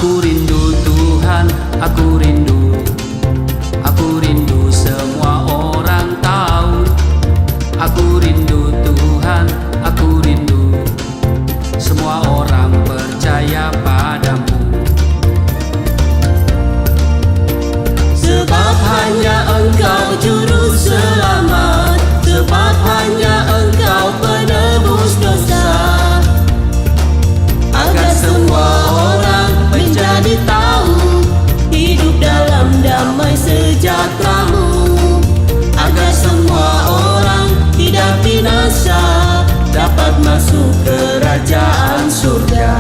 Aku rindu Tuhan, aku rindu. Aku rindu semua orang tahu. Aku rindu Tuhan, aku rindu. Semua orang percaya padamu. Sebab hanya Engkau juru selamat, sebab hanya Engkau penebus dosa. Agar semua orang menjadi tahu hidup dalam damai sejahtera-Mu. Agar semua orang tidak binasa, dapat masuk kerajaan surga.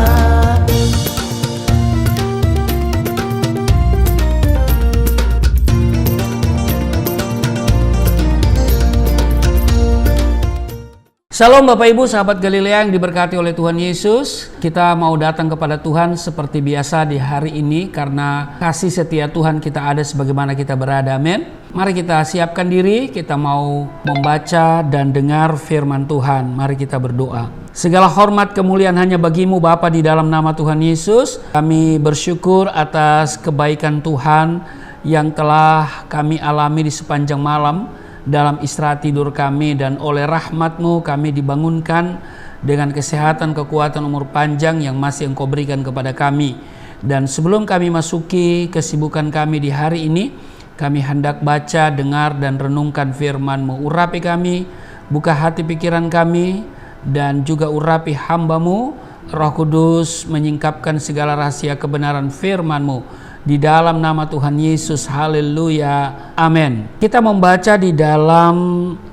Shalom Bapak Ibu, sahabat Galilea yang diberkati oleh Tuhan Yesus. Kita mau datang kepada Tuhan seperti biasa di hari ini karena kasih setia Tuhan kita ada sebagaimana kita berada. Amin. Mari kita siapkan diri, kita mau membaca dan dengar firman Tuhan. Mari kita berdoa. Segala hormat kemuliaan hanya bagi-Mu Bapa di dalam nama Tuhan Yesus. Kami bersyukur atas kebaikan Tuhan yang telah kami alami di sepanjang malam dalam istirahat tidur kami, dan oleh rahmat-Mu kami dibangunkan dengan kesehatan, kekuatan, umur panjang yang masih Engkau berikan kepada kami. Dan sebelum kami masuki kesibukan kami di hari ini, kami hendak baca, dengar, dan renungkan firman-Mu. Urapi kami, buka hati pikiran kami, dan juga urapi hamba-Mu. Roh Kudus menyingkapkan segala rahasia kebenaran firman-Mu. Di dalam nama Tuhan Yesus, haleluya, amin. Kita membaca di dalam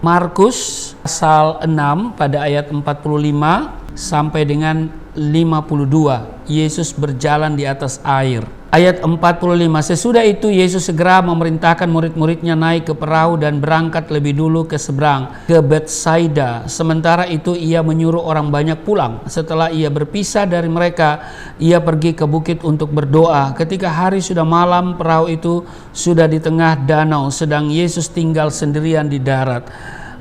Markus pasal 6 pada ayat 45 sampai dengan 52. Yesus berjalan di atas air. Ayat 45, sesudah itu Yesus segera memerintahkan murid-muridnya naik ke perahu dan berangkat lebih dulu ke seberang, ke Betsaida. Sementara itu ia menyuruh orang banyak pulang. Setelah ia berpisah dari mereka, ia pergi ke bukit untuk berdoa. Ketika hari sudah malam, perahu itu sudah di tengah danau, sedang Yesus tinggal sendirian di darat.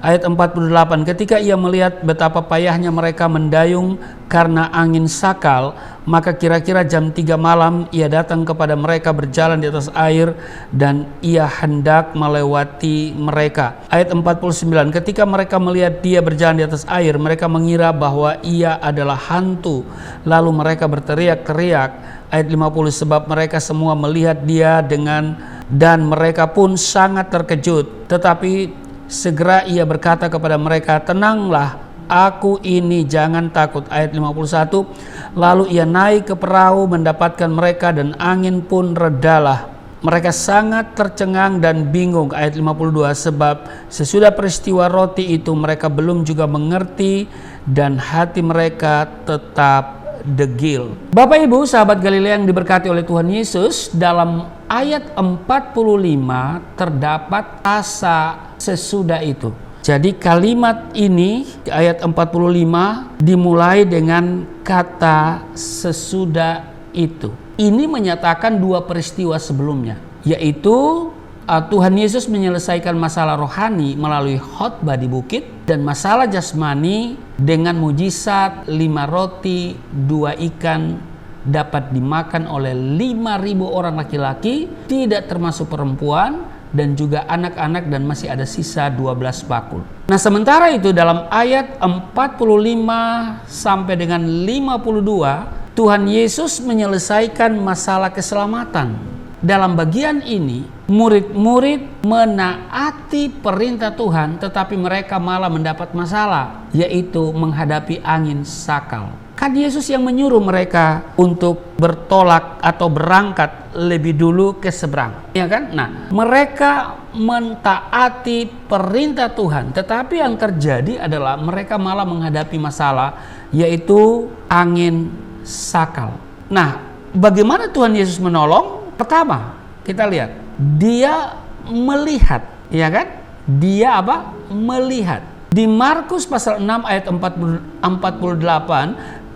Ayat 48, ketika ia melihat betapa payahnya mereka mendayung karena angin sakal, maka kira-kira jam 3 malam ia datang kepada mereka berjalan di atas air, dan ia hendak melewati mereka. Ayat 49, ketika mereka melihat dia berjalan di atas air, mereka mengira bahwa ia adalah hantu, lalu mereka berteriak-teriak. Ayat 50, sebab mereka semua melihat dia dan mereka pun sangat terkejut. Tetapi segera ia berkata kepada mereka, tenanglah, aku ini, jangan takut. Ayat 51, lalu ia naik ke perahu mendapatkan mereka dan angin pun redalah. Mereka sangat tercengang dan bingung. Ayat 52, sebab sesudah peristiwa roti itu mereka belum juga mengerti dan hati mereka tetap degil. Bapak Ibu, sahabat Galilea yang diberkati oleh Tuhan Yesus, dalam ayat 45 terdapat kata sesudah itu. Jadi kalimat ini di ayat 45 dimulai dengan kata sesudah itu. Ini menyatakan dua peristiwa sebelumnya, yaitu Tuhan Yesus menyelesaikan masalah rohani melalui khotbah di bukit, dan masalah jasmani dengan mujizat 5 roti 2 ikan dapat dimakan oleh 5.000 orang laki-laki, tidak termasuk perempuan dan juga anak-anak, dan masih ada sisa 12 bakul. Nah, sementara itu dalam ayat 45 sampai dengan 52, Tuhan Yesus menyelesaikan masalah keselamatan. Dalam bagian ini, murid-murid menaati perintah Tuhan, tetapi mereka malah mendapat masalah, yaitu menghadapi angin sakal. Kan Yesus yang menyuruh mereka untuk bertolak atau berangkat lebih dulu ke seberang, ya kan? Nah, mereka mentaati perintah Tuhan, tetapi yang terjadi adalah mereka malah menghadapi masalah, yaitu angin sakal. Nah, bagaimana Tuhan Yesus menolong? Pertama, kita lihat, dia melihat, ya kan? Dia apa? Melihat. Di Markus pasal 6 ayat 48,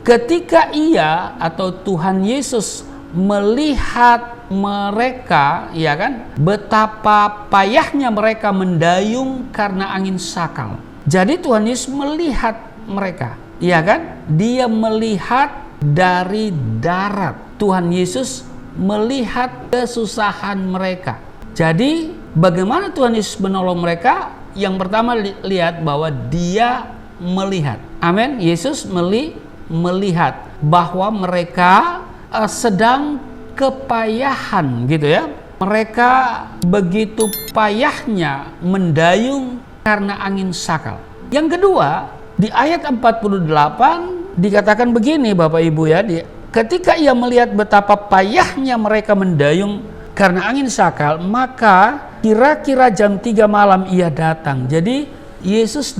ketika ia atau Tuhan Yesus melihat mereka, ya kan, betapa payahnya mereka mendayung karena angin sakal. Jadi Tuhan Yesus melihat mereka, ya kan? Dia melihat dari darat. Tuhan Yesus melihat kesusahan mereka. Jadi bagaimana Tuhan Yesus menolong mereka? Yang pertama lihat bahwa dia melihat. Amin. Yesus melihat bahwa mereka sedang kepayahan gitu ya. Mereka begitu payahnya mendayung karena angin sakal. Yang kedua, di ayat 48 dikatakan begini Bapak Ibu ya, ketika ia melihat betapa payahnya mereka mendayung karena angin sakal, maka kira-kira jam 3 malam ia datang. Jadi Yesus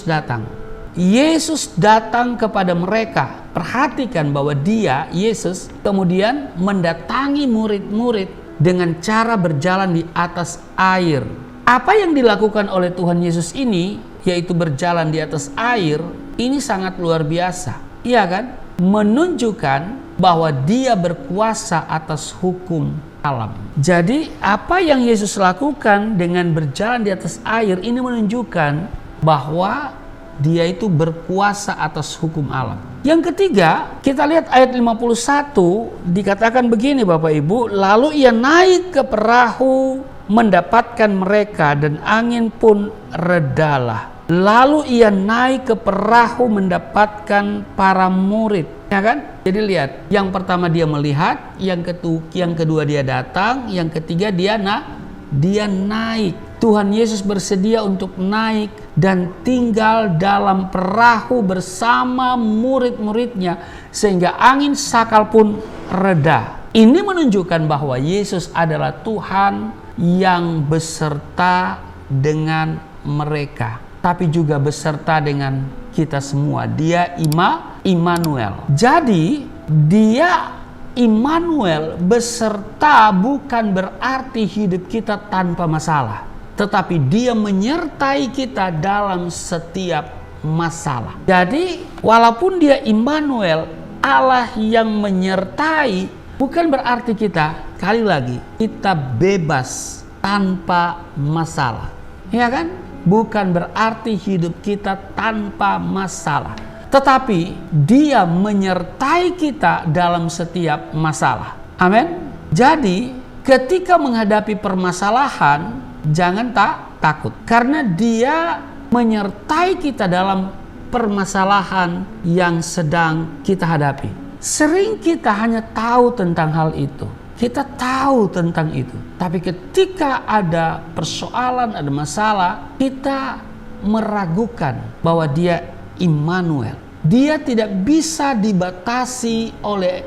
datang. Yesus datang kepada mereka. Perhatikan bahwa dia, Yesus, kemudian mendatangi murid-murid dengan cara berjalan di atas air. Apa yang dilakukan oleh Tuhan Yesus ini, yaitu berjalan di atas air, ini sangat luar biasa. Iya kan? Menunjukkan bahwa dia berkuasa atas hukum alam. Jadi apa yang Yesus lakukan dengan berjalan di atas air ini menunjukkan bahwa dia itu berkuasa atas hukum alam. Yang ketiga, kita lihat ayat 51 dikatakan begini Bapak Ibu, lalu ia naik ke perahu mendapatkan mereka dan angin pun redalah. Lalu ia naik ke perahu mendapatkan para murid. Ya kan? Jadi lihat, yang pertama dia melihat, yang kedua dia datang, yang ketiga dia naik. Tuhan Yesus bersedia untuk naik dan tinggal dalam perahu bersama murid-muridnya sehingga angin sakal pun reda. Ini menunjukkan bahwa Yesus adalah Tuhan yang beserta dengan mereka, tapi juga beserta dengan kita semua. Dia Immanuel. Jadi dia Immanuel beserta bukan berarti hidup kita tanpa masalah, tetapi dia menyertai kita dalam setiap masalah. Jadi walaupun dia Immanuel, Allah yang menyertai, bukan berarti kita, sekali lagi, kita bebas tanpa masalah. Ya kan? Bukan berarti hidup kita tanpa masalah, tetapi dia menyertai kita dalam setiap masalah. Amin. Jadi ketika menghadapi permasalahan, jangan takut, karena dia menyertai kita dalam permasalahan yang sedang kita hadapi. Sering kita hanya tahu tentang hal itu, kita tahu tentang itu, tapi ketika ada persoalan, ada masalah, kita meragukan bahwa dia Immanuel. Dia tidak bisa dibatasi oleh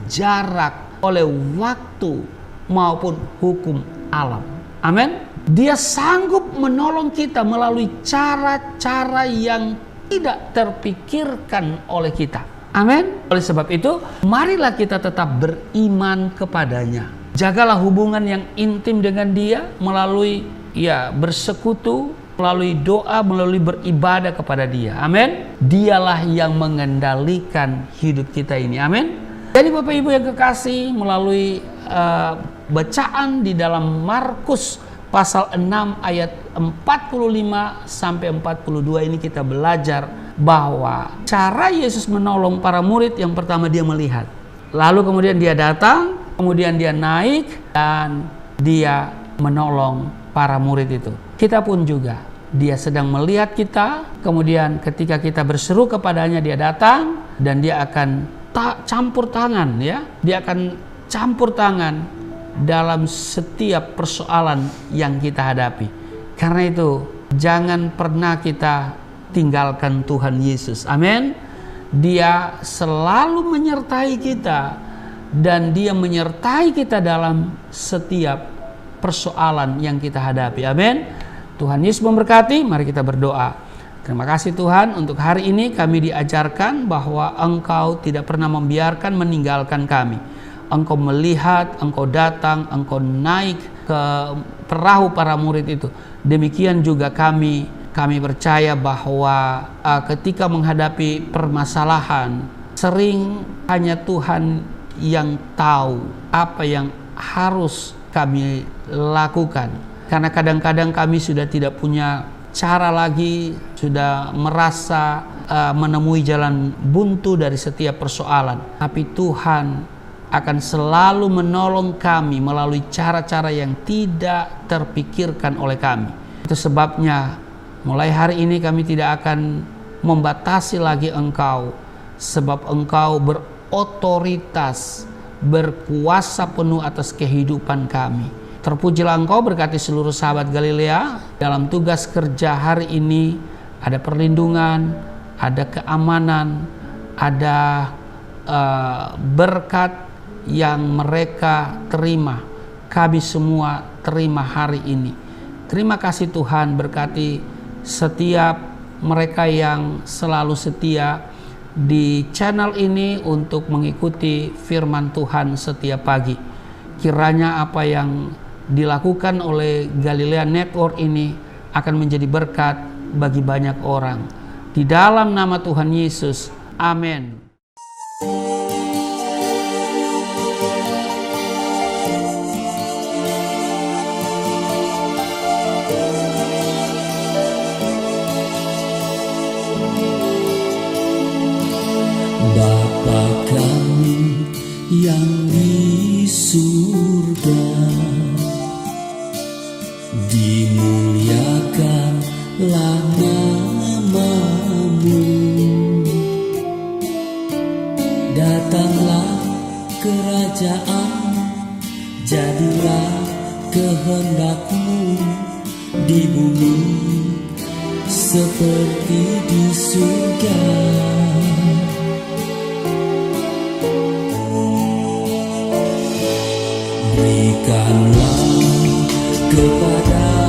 jarak, oleh waktu maupun hukum alam. Amin. Dia sanggup menolong kita melalui cara-cara yang tidak terpikirkan oleh kita. Amin. Oleh sebab itu, marilah kita tetap beriman kepadanya. Jagalah hubungan yang intim dengan dia melalui bersekutu, melalui doa, melalui beribadah kepada dia. Amin. Dialah yang mengendalikan hidup kita ini. Amin. Jadi Bapak Ibu yang kekasih, melalui bacaan di dalam Markus pasal 6 ayat 45 sampai 42 ini kita belajar bahwa cara Yesus menolong para murid, yang pertama dia melihat. Lalu kemudian dia datang, kemudian dia naik dan dia menolong para murid itu. Kita pun juga, dia sedang melihat kita, kemudian ketika kita berseru kepadanya dia datang dan dia akan campur tangan ya. Dia akan campur tangan dalam setiap persoalan yang kita hadapi. Karena itu jangan pernah kita tinggalkan Tuhan Yesus. Amin. Dia selalu menyertai kita dan dia menyertai kita dalam setiap persoalan yang kita hadapi. Amin. Tuhan Yesus memberkati. Mari kita berdoa. Terima kasih Tuhan, untuk hari ini kami diajarkan bahwa Engkau tidak pernah membiarkan meninggalkan kami. Engkau melihat, Engkau datang, Engkau naik ke perahu para murid itu. Demikian juga kami percaya bahwa ketika menghadapi permasalahan, sering hanya Tuhan yang tahu apa yang harus kami lakukan. Karena kadang-kadang kami sudah tidak punya cara lagi, sudah merasa menemui jalan buntu dari setiap persoalan. Tapi Tuhan akan selalu menolong kami melalui cara-cara yang tidak terpikirkan oleh kami. Itu sebabnya mulai hari ini kami tidak akan membatasi lagi Engkau, sebab Engkau berotoritas, berkuasa penuh atas kehidupan kami. Terpujilah Engkau, berkati seluruh sahabat Galilea dalam tugas kerja hari ini. Ada perlindungan, ada keamanan, ada berkat yang mereka terima, kami semua terima hari ini. Terima kasih Tuhan, berkati setiap mereka yang selalu setia di channel ini untuk mengikuti firman Tuhan setiap pagi. Kiranya apa yang dilakukan oleh Galilea Network ini akan menjadi berkat bagi banyak orang. Di dalam nama Tuhan Yesus, amin. Bapa kami yang di surga, dimuliakanlah nama-Mu. Datanglah kerajaan, jadilah kehendak-Mu di bumi seperti di surga. Berikanlah kepada